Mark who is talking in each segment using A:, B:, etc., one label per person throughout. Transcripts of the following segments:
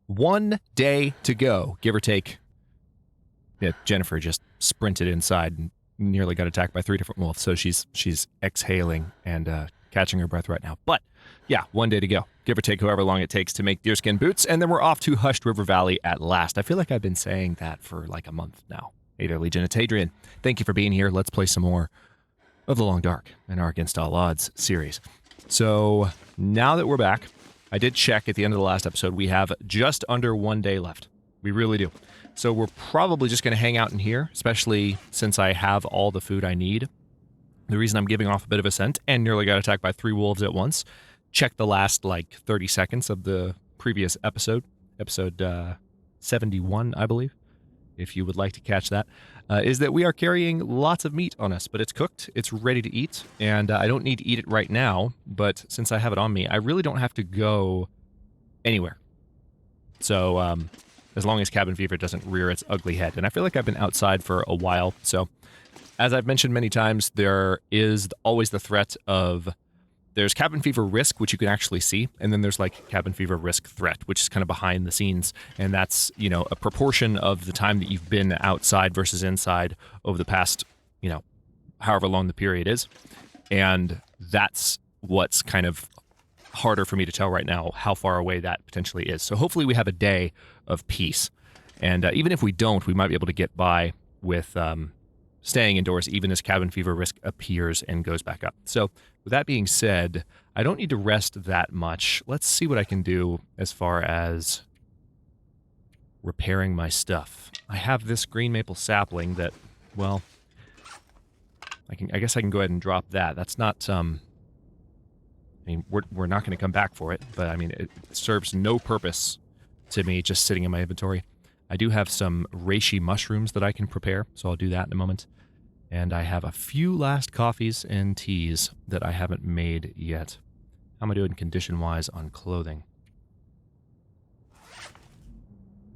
A: 1 day to go, give or take. Yeah, Jennifer just sprinted inside and nearly got attacked by 3 different wolves, so she's exhaling and catching her breath right now. But yeah, 1 day to go, give or take however long it takes to make deerskin boots, and then we're off to Hushed River Valley at last. I feel like I've been saying that for like a month now. Hey there, Legion, it's Hadrian. Thank you for being here. Let's play some more of The Long Dark in our Against All Odds series. So now that we're back, I did check at the end of the last episode. We have just under 1 day left. We really do. So we're probably just going to hang out in here, especially since I have all the food I need. The reason I'm giving off a bit of a scent and nearly got attacked by 3 wolves at once, check the last, 30 seconds of the previous episode 71, I believe, if you would like to catch that, is that we are carrying lots of meat on us, but it's cooked, it's ready to eat, and I don't need to eat it right now, but since I have it on me, I really don't have to go anywhere. So, as long as cabin fever doesn't rear its ugly head. And I feel like I've been outside for a while, so as I've mentioned many times, there is always the threat of there's cabin fever risk, which you can actually see, and then there's cabin fever risk threat, which is kind of behind the scenes, and that's, a proportion of the time that you've been outside versus inside over the past, however long the period is. And that's what's kind of harder for me to tell right now, how far away that potentially is. So hopefully we have a day of peace. And even if we don't, we might be able to get by with staying indoors, even as cabin fever risk appears and goes back up. So with that being said, I don't need to rest that much. Let's see what I can do as far as repairing my stuff. I have this green maple sapling that, well, I guess I can go ahead and drop that. That's not, we're not going to come back for it, but it serves no purpose to me just sitting in my inventory. I do have some reishi mushrooms that I can prepare, so I'll do that in a moment. And I have a few last coffees and teas that I haven't made yet. How am I doing condition-wise on clothing?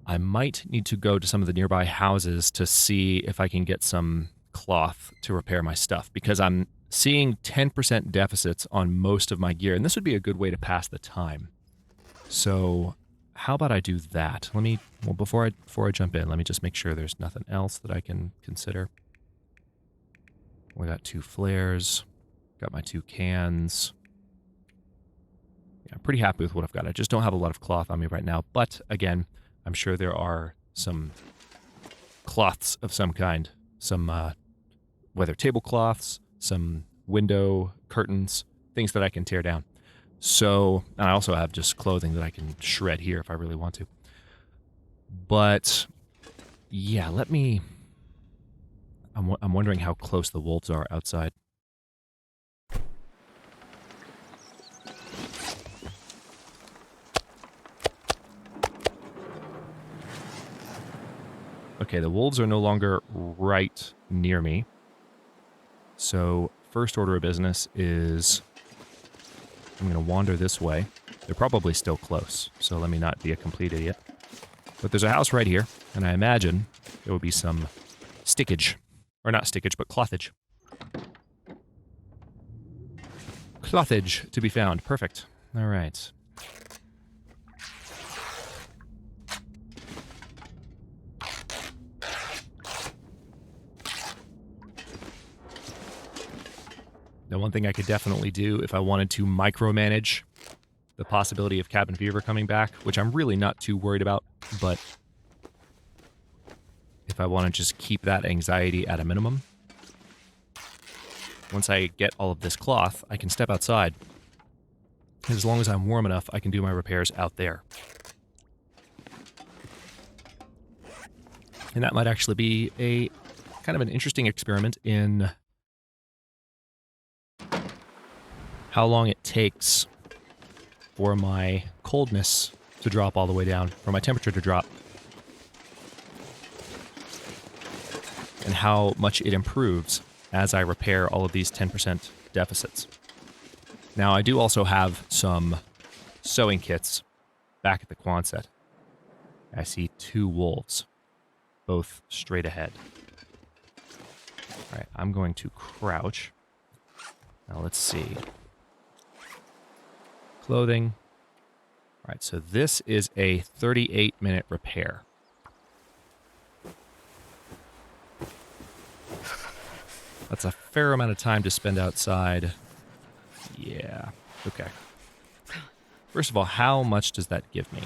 A: I might need to go to some of the nearby houses to see if I can get some cloth to repair my stuff, because I'm seeing 10% deficits on most of my gear, and this would be a good way to pass the time. So how about I do that? Before I jump in, let me just make sure there's nothing else that I can consider. We got 2 flares, got my 2 cans. Yeah, I'm pretty happy with what I've got. I just don't have a lot of cloth on me right now, but again, I'm sure there are some cloths of some kind. Some, whether tablecloths, some window curtains, things that I can tear down. So, and I also have just clothing that I can shred here if I really want to. But, yeah, I'm wondering how close the wolves are outside. Okay, the wolves are no longer right near me. So, first order of business is I'm going to wander this way. They're probably still close, so let me not be a complete idiot. But there's a house right here, and I imagine there will be some stickage. Or not stickage, but clothage. Clothage to be found. Perfect. All right. Now, one thing I could definitely do if I wanted to micromanage the possibility of cabin fever coming back, which I'm really not too worried about, but if I want to just keep that anxiety at a minimum, once I get all of this cloth, I can step outside. And as long as I'm warm enough, I can do my repairs out there. And that might actually be a kind of an interesting experiment in how long it takes for my coldness to drop all the way down, for my temperature to drop, and how much it improves as I repair all of these 10% deficits. Now, I do also have some sewing kits back at the Quonset. I see 2 wolves, both straight ahead. All right, I'm going to crouch. Now, let's see. Clothing. All right, so this is a 38-minute repair. That's a fair amount of time to spend outside. Yeah, okay. First of all, how much does that give me?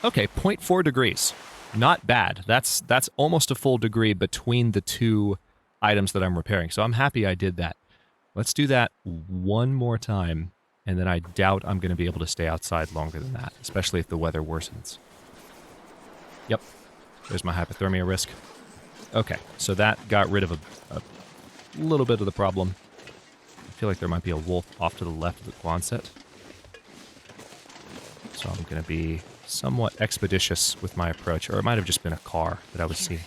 A: Okay, 0.4 degrees. Not bad. That's almost a full degree between the two items that I'm repairing. So I'm happy I did that. Let's do that one more time, and then I doubt I'm going to be able to stay outside longer than that, especially if the weather worsens. Yep, there's my hypothermia risk. Okay, so that got rid of a little bit of the problem. I feel like there might be a wolf off to the left of the Quonset. So I'm going to be somewhat expeditious with my approach, or it might have just been a car that I was seeing.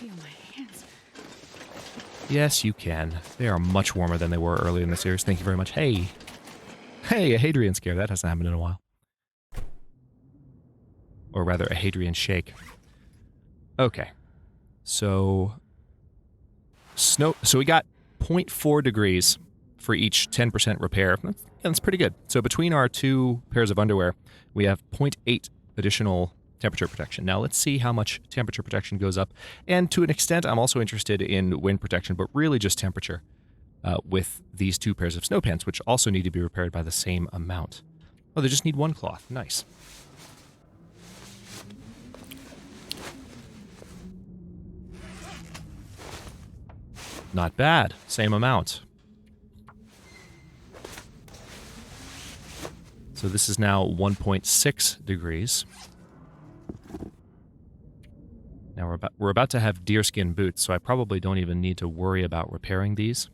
A: Yes, you can. They are much warmer than they were earlier in the series. Thank you very much. Hey! Hey, a Hadrian scare. That hasn't happened in a while. Or rather, a Hadrian shake. Okay. So we got 0.4 degrees for each 10% repair. That's pretty good. So between our two pairs of underwear, we have 0.8 additional temperature protection. Now let's see how much temperature protection goes up. And to an extent, I'm also interested in wind protection, but really just temperature with these two pairs of snow pants, which also need to be repaired by the same amount. Oh, they just need one cloth. Nice. Not bad. Same amount. So this is now 1.6 degrees. Now we're about to have deerskin boots, so I probably don't even need to worry about repairing these.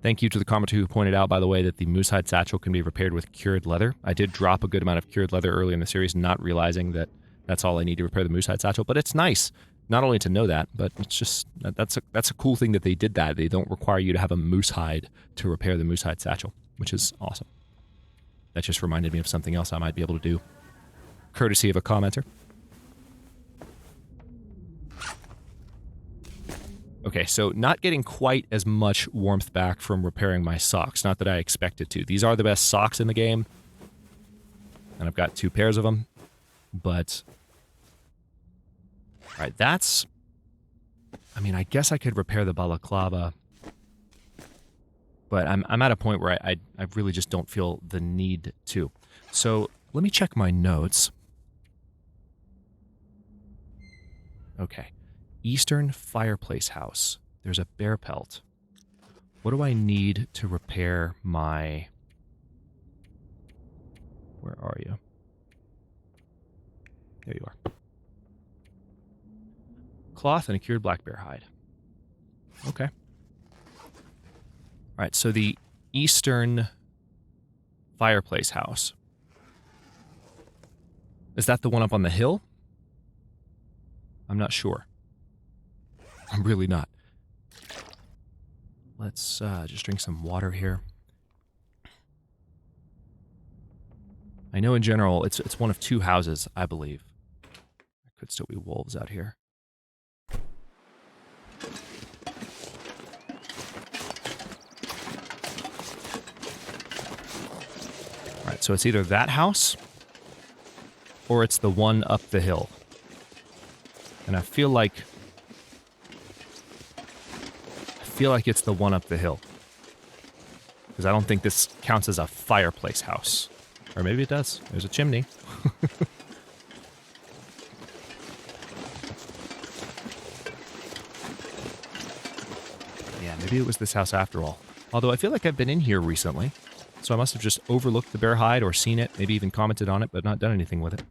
A: Thank you to the commenter who pointed out, by the way, that the moosehide satchel can be repaired with cured leather. I did drop a good amount of cured leather early in the series, not realizing that that's all I need to repair the moosehide satchel, but it's nice. Not only to know that, but it's just, that's a cool thing that they did that. They don't require you to have a moose hide to repair the moosehide satchel, which is awesome. That just reminded me of something else I might be able to do, courtesy of a commenter. Okay, so not getting quite as much warmth back from repairing my socks. Not that I expected to. These are the best socks in the game, and I've got 2 pairs of them, but... All right, that's... I mean, I guess I could repair the balaclava, but I'm at a point where I really just don't feel the need to. So let me check my notes. Okay. Eastern fireplace house. There's a bear pelt. What do I need to repair my... Where are you? There you are. Cloth and a cured black bear hide. Okay. All right, so the Eastern fireplace house. Is that the one up on the hill? I'm not sure. I'm really not. Let's just drink some water here. I know in general it's one of 2 houses, I believe. There could still be wolves out here. Alright, so it's either that house or it's the one up the hill. And I feel like it's the one up the hill. Because I don't think this counts as a fireplace house. Or maybe it does. There's a chimney. Yeah, maybe it was this house after all. Although I feel like I've been in here recently. So I must have just overlooked the bear hide or seen it, maybe even commented on it, but not done anything with it.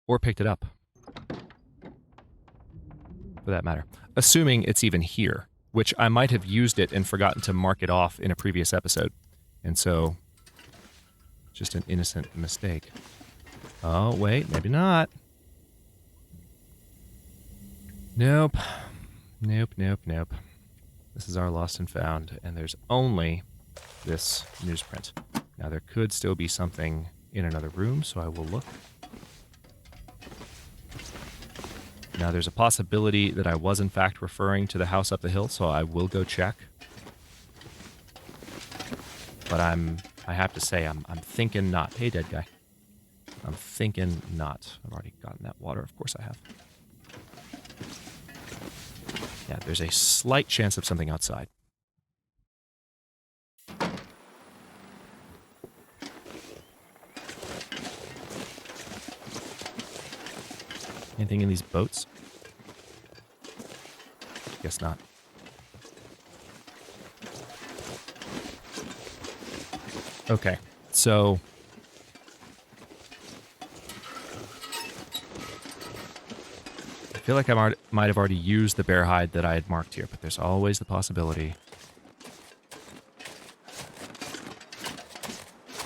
A: Or picked it up. For that matter. Assuming it's even here. Which I might have used it and forgotten to mark it off in a previous episode. And so, just an innocent mistake. Oh, wait, maybe not. Nope. Nope, nope, nope. This is our lost and found, and there's only this newsprint. Now, there could still be something in another room, so I will look. Now, there's a possibility that I was, in fact, referring to the house up the hill, so I will go check. But I'm I have to say, I'm thinking not. Hey, dead guy. I'm thinking not. I've already gotten that water. Of course I have. Yeah, there's a slight chance of something outside. Anything in these boats? Guess not. Okay, so I feel like I might have already used the bear hide that I had marked here, but there's always the possibility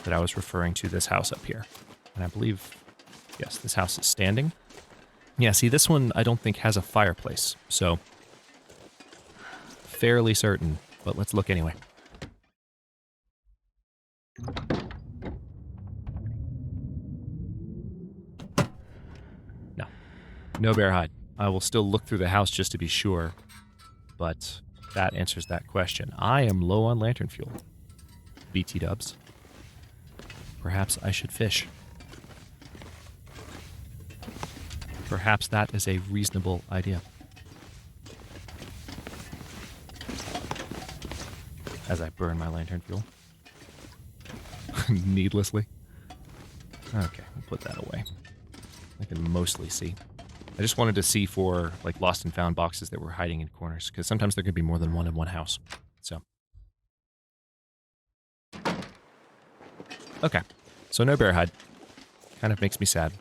A: that I was referring to this house up here. And I believe, yes, this house is standing. Yeah, see, this one I don't think has a fireplace, so fairly certain, but let's look anyway. No. No bear hide. I will still look through the house just to be sure, but that answers that question. I am low on lantern fuel. BT dubs. Perhaps I should fish. Perhaps that is a reasonable idea. As I burn my lantern fuel. Needlessly. Okay, we'll put that away. I can mostly see. I just wanted to see for like lost and found boxes that were hiding in corners, because sometimes there could be more than one in one house. So. Okay, so no bear hide. Kind of makes me sad.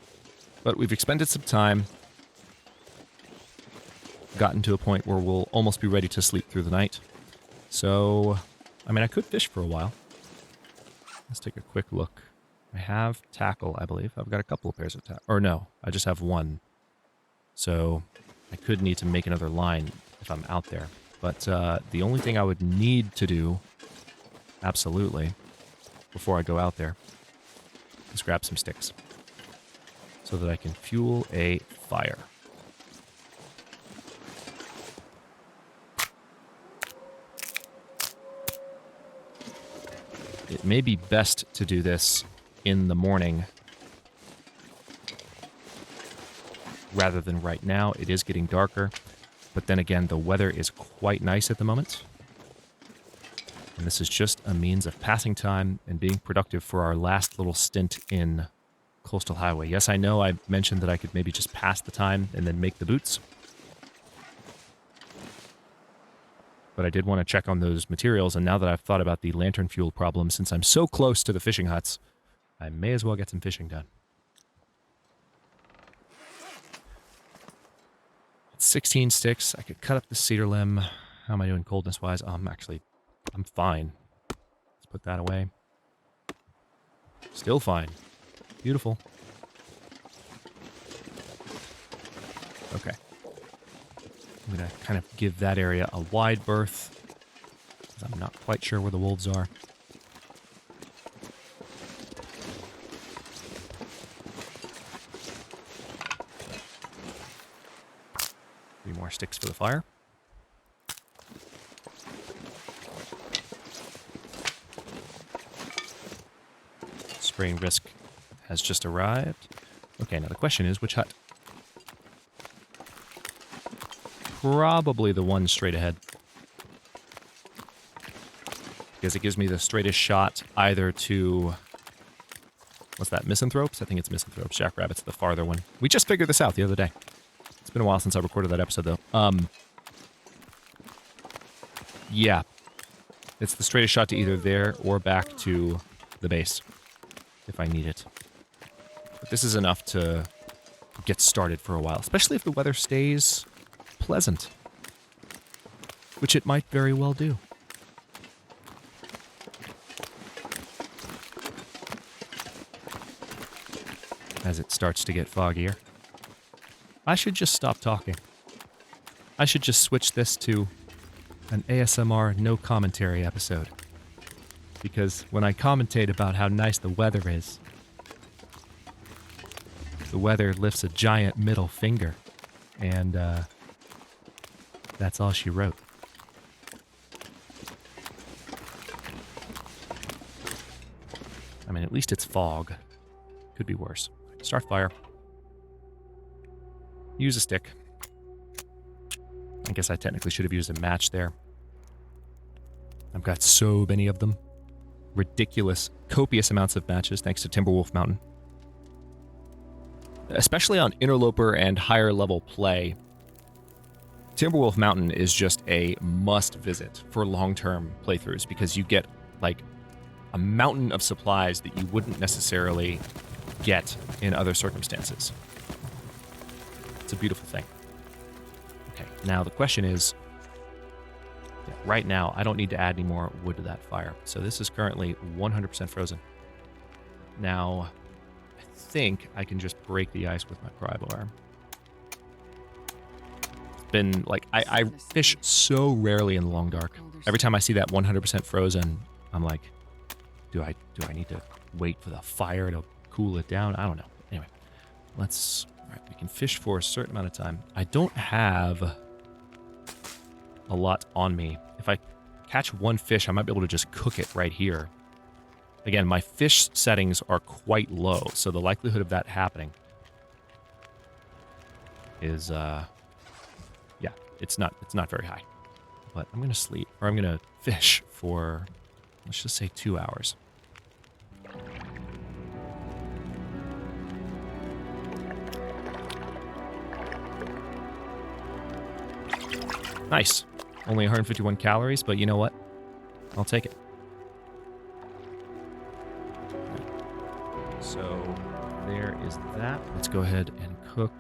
A: But we've expended some time, gotten to a point where we'll almost be ready to sleep through the night. So, I mean, I could fish for a while. Let's take a quick look. I have tackle, I believe. I've got a couple of pairs of tackle. Or no, I just have one. So, I could need to make another line if I'm out there. But the only thing I would need to do, absolutely, before I go out there, is grab some sticks. So that I can fuel a fire. It may be best to do this in the morning rather than right now. It is getting darker, but then again, the weather is quite nice at the moment. And this is just a means of passing time and being productive for our last little stint in Coastal Highway. Yes, I know I mentioned that I could maybe just pass the time and then make the boots. But I did want to check on those materials, and now that I've thought about the lantern fuel problem, since I'm so close to the fishing huts, I may as well get some fishing done. It's 16 sticks. I could cut up the cedar limb. How am I doing coldness-wise? I'm fine. Let's put that away. Still fine. Beautiful. Okay. I'm going to kind of give that area a wide berth, because I'm not quite sure where the wolves are. Three more sticks for the fire. Spraying risk has just arrived. Okay, now the question is, which hut? Probably the one straight ahead. Because it gives me the straightest shot either to... What's that? Misanthropes? I think it's Misanthropes. Jackrabbit's the farther one. We just figured this out the other day. It's been a while since I recorded that episode, though. Yeah. It's the straightest shot to either there or back to the base, if I need it. But this is enough to get started for a while, especially if the weather stays pleasant, which it might very well do. As it starts to get foggier. I should just stop talking. I should just switch this to an ASMR no commentary episode. Because when I commentate about how nice the weather is, the weather lifts a giant middle finger, and that's all she wrote. least it's fog. Could be worse. Start fire. Use a stick. I guess I technically should have used a match there. I've got so many of them. Ridiculous, copious amounts of matches thanks to Timberwolf Mountain. Especially on Interloper and higher level play, Timberwolf Mountain is just a must visit for long-term playthroughs because you get like a mountain of supplies that you wouldn't necessarily get in other circumstances. It's a beautiful thing. Okay, now the question is, right now I don't need to add any more wood to that fire. So this is currently 100% frozen. Now, I think I can just break the ice with my pry bar. It's been like, I fish so rarely in the long dark. Every time I see that 100% frozen, I'm like, do I need to wait for the fire to cool it down? I don't know. Anyway, let's... All right, we can fish for a certain amount of time. I don't have a lot on me. If I catch one fish, I might be able to just cook it right here. Again, my fish settings are quite low, so the likelihood of that happening is, yeah, it's not very high. But I'm gonna sleep, or I'm gonna fish for, let's just say 2 hours. Nice. Only 151 calories, but you know what? I'll take it. So there is that. Let's go ahead and cook.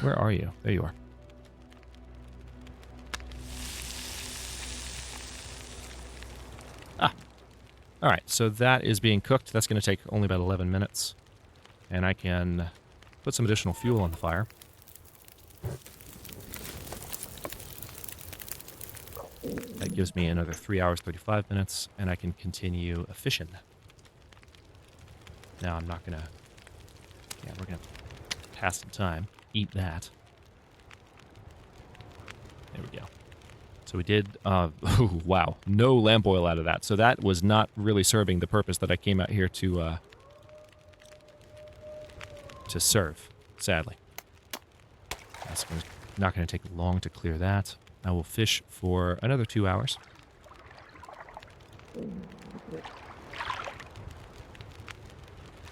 A: Where are you? There you are. Ah. All right, so that is being cooked. That's going to take only about 11 minutes. And I can put some additional fuel on the fire. That gives me another 3 hours, 35 minutes, and I can continue fishing. Now I'm not gonna... Yeah, we're gonna pass some time. Eat that. There we go. So we did... oh, wow. No lamp oil out of that. So that was not really serving the purpose that I came out here to serve, sadly. That's not going to take long to clear that. I will fish for another 2 hours.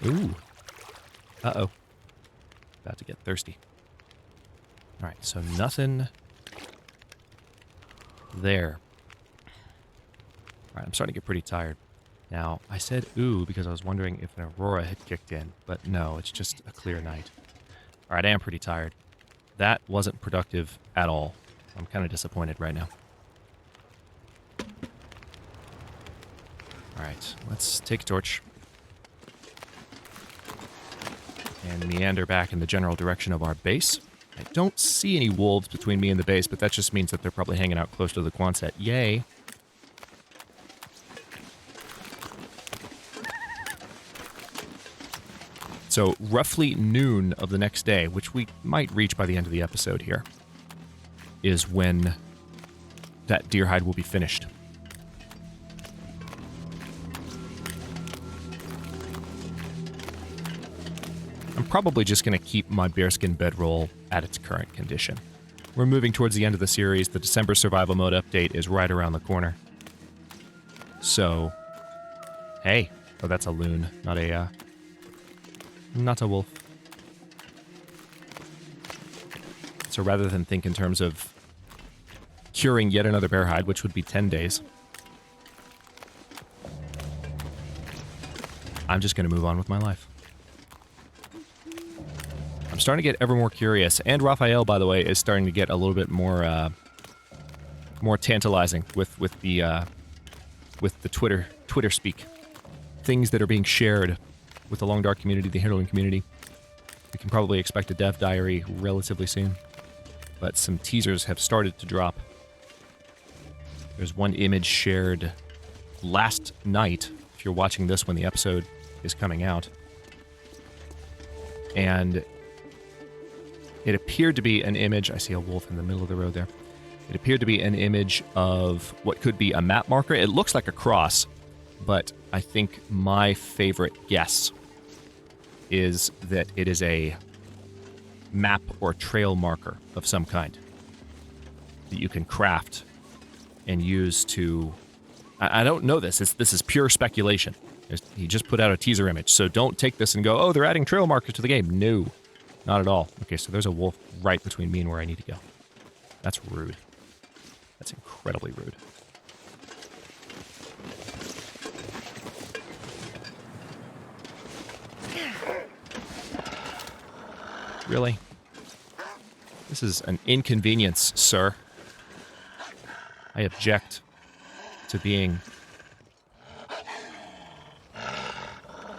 A: Ooh. Uh-oh. About to get thirsty. All right, so nothing there. All right, I'm starting to get pretty tired. Now, I said ooh because I was wondering if an aurora had kicked in, but no, it's just a clear night. All right, I am pretty tired. That wasn't productive at all. I'm kind of disappointed right now. All right, let's take a torch and meander back in the general direction of our base. I don't see any wolves between me and the base, but that just means that they're probably hanging out close to the Quonset. Yay! So roughly noon of the next day, which we might reach by the end of the episode here, is when that deer hide will be finished. I'm probably just going to keep my bearskin bedroll at its current condition. We're moving towards the end of the series. The December survival mode update is right around the corner. So, hey. Oh, that's a loon, not a wolf. So rather than think in terms of curing yet another bear hide, which would be 10 days, I'm just going to move on with my life. I'm starting to get ever more curious, and Raphael, by the way, is starting to get a little bit more more tantalizing with the Twitter speak. Things that are being shared with the Long Dark community, the Hadrian community. We can probably expect a dev diary relatively soon, but some teasers have started to drop. There's one image shared last night, if you're watching this when the episode is coming out, and it appeared to be an image. I see a wolf in the middle of the road there. It appeared to be an image of what could be a map marker. It looks like a cross, but I think my favorite guess is that it is a map or trail marker of some kind that you can craft and use to... I don't know this. This is pure speculation. He just put out a teaser image, so don't take this and go, oh, they're adding trail markers to the game. No, not at all. Okay, so there's a wolf right between me and where I need to go. That's rude. That's incredibly rude. Really? This is an inconvenience, sir. I object to being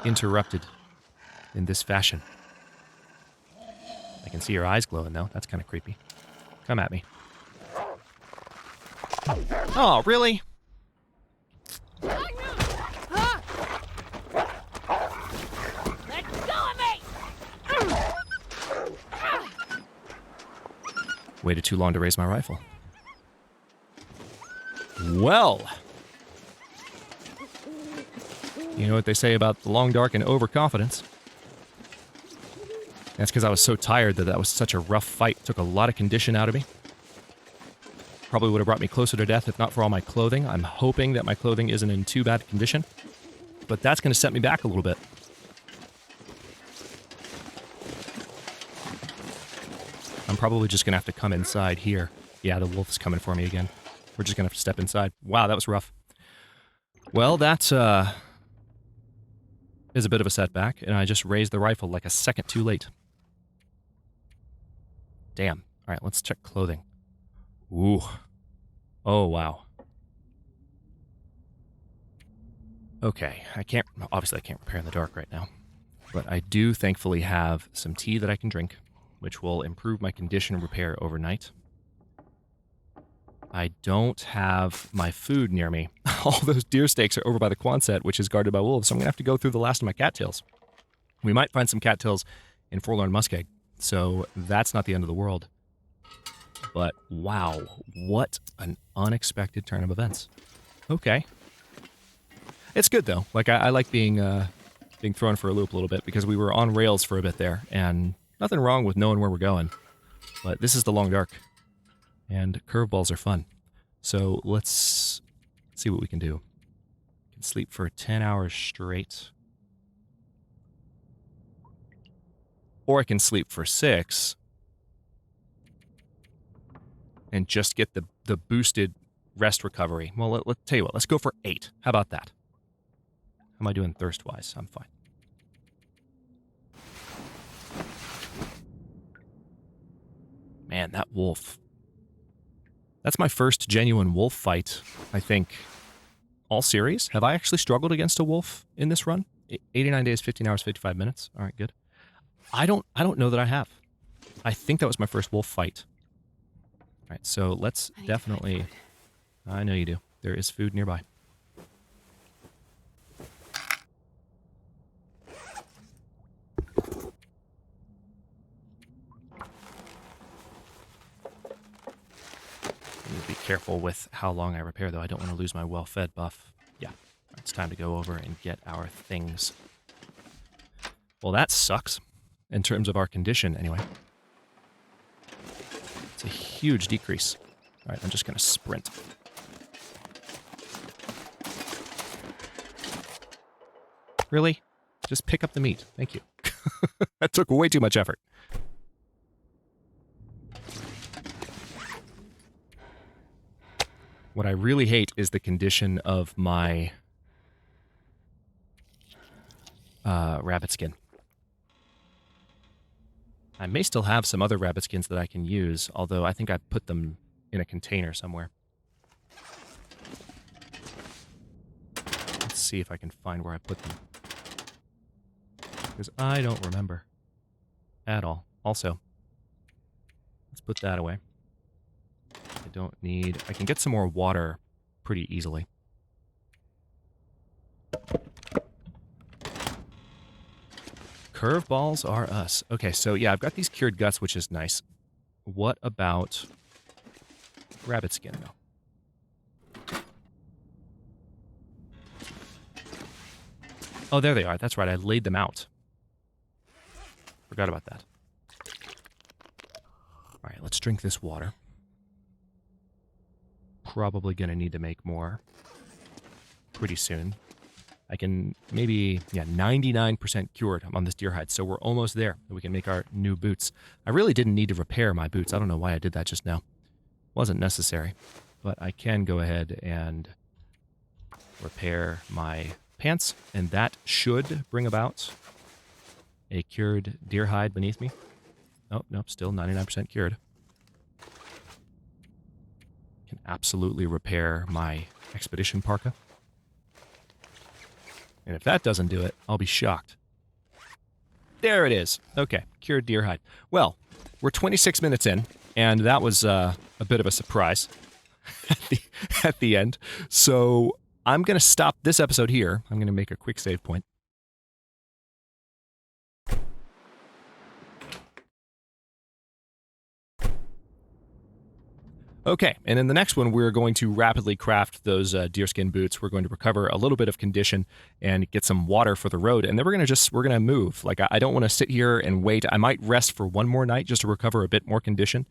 A: interrupted in this fashion. I can see your eyes glowing, though. That's kind of creepy. Come at me. Oh, really?
B: Let go of me!
A: Waited too long to raise my rifle. Well, you know what they say about the long dark and overconfidence. That's because I was so tired that was such a rough fight. Took a lot of condition out of me. Probably would have brought me closer to death if not for all my clothing. I'm hoping that my clothing isn't in too bad condition, but that's going to set me back a little bit. I'm probably just going to have to come inside here. Yeah, the wolf's coming for me again. We're just going to have to step inside. Wow, that was rough. Well, that is a bit of a setback, and I just raised the rifle like a second too late. Damn. All right, let's check clothing. Ooh. Oh, wow. Okay, obviously I can't repair in the dark right now, but I do thankfully have some tea that I can drink, which will improve my condition and repair overnight. I don't have my food near me. All those deer steaks are over by the Quonset, which is guarded by wolves, so I'm going to have to go through the last of my cattails. We might find some cattails in Forlorn Muskeg, so that's not the end of the world. But wow, what an unexpected turn of events. Okay. It's good, though. Like, I like being thrown for a loop a little bit, because we were on rails for a bit there, and nothing wrong with knowing where we're going. But this is the long dark. And curveballs are fun. So let's see what we can do. I can sleep for 10 hours straight. Or I can sleep for 6. And just get the boosted rest recovery. Well, let's tell you what. Let's go for 8. How about that? How am I doing thirst-wise? I'm fine. Man, that wolf... That's my first genuine wolf fight, I think, all series. Have I actually struggled against a wolf in this run? 89 days, 15 hours, 55 minutes. All right, good. I don't know that I have. I think that was my first wolf fight. All right, so let's definitely... I know you do. There is food nearby. Be careful with how long I repair, though. I don't want to lose my well-fed buff. Yeah, it's time to go over and get our things. Well, that sucks, in terms of our condition, anyway. It's a huge decrease. All right, I'm just going to sprint. Really? Just pick up the meat. Thank you. That took way too much effort. What I really hate is the condition of my rabbit skin. I may still have some other rabbit skins that I can use, although I think I put them in a container somewhere. Let's see if I can find where I put them. Because I don't remember at all. Also, let's put that away. I don't need... I can get some more water pretty easily. Curveballs are us. Okay, so yeah, I've got these cured guts, which is nice. What about rabbit skin, though. Oh, there they are. That's right. I laid them out. Forgot about that. All right, let's drink this water. Probably going to need to make more pretty soon. I can maybe, 99% cured on this deer hide, so we're almost there. We can make our new boots. I really didn't need to repair my boots. I don't know why I did that just now. Wasn't necessary, but I can go ahead and repair my pants, and that should bring about a cured deer hide beneath me. Oh, nope, still 99% cured. Can absolutely repair my expedition parka. And if that doesn't do it, I'll be shocked. There it is. Okay, cured deer hide. Well, we're 26 minutes in, and that was a bit of a surprise at the end. So I'm going to stop this episode here. I'm going to make a quick save point. Okay, and in the next one, we're going to rapidly craft those deerskin boots. We're going to recover a little bit of condition and get some water for the road, and then we're gonna move. Like, I don't want to sit here and wait. I might rest for one more night just to recover a bit more condition,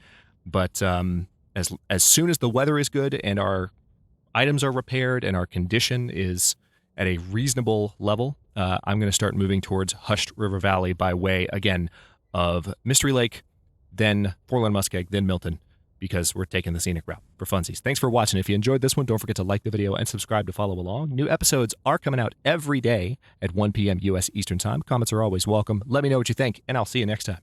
A: but as soon as the weather is good and our items are repaired and our condition is at a reasonable level, I'm going to start moving towards Hushed River Valley by way, again, of Mystery Lake, then Forlorn Muskeg, then Milton, because we're taking the scenic route for funsies. Thanks for watching. If you enjoyed this one, don't forget to like the video and subscribe to follow along. New episodes are coming out every day at 1 p.m. U.S. Eastern Time. Comments are always welcome. Let me know what you think, and I'll see you next time.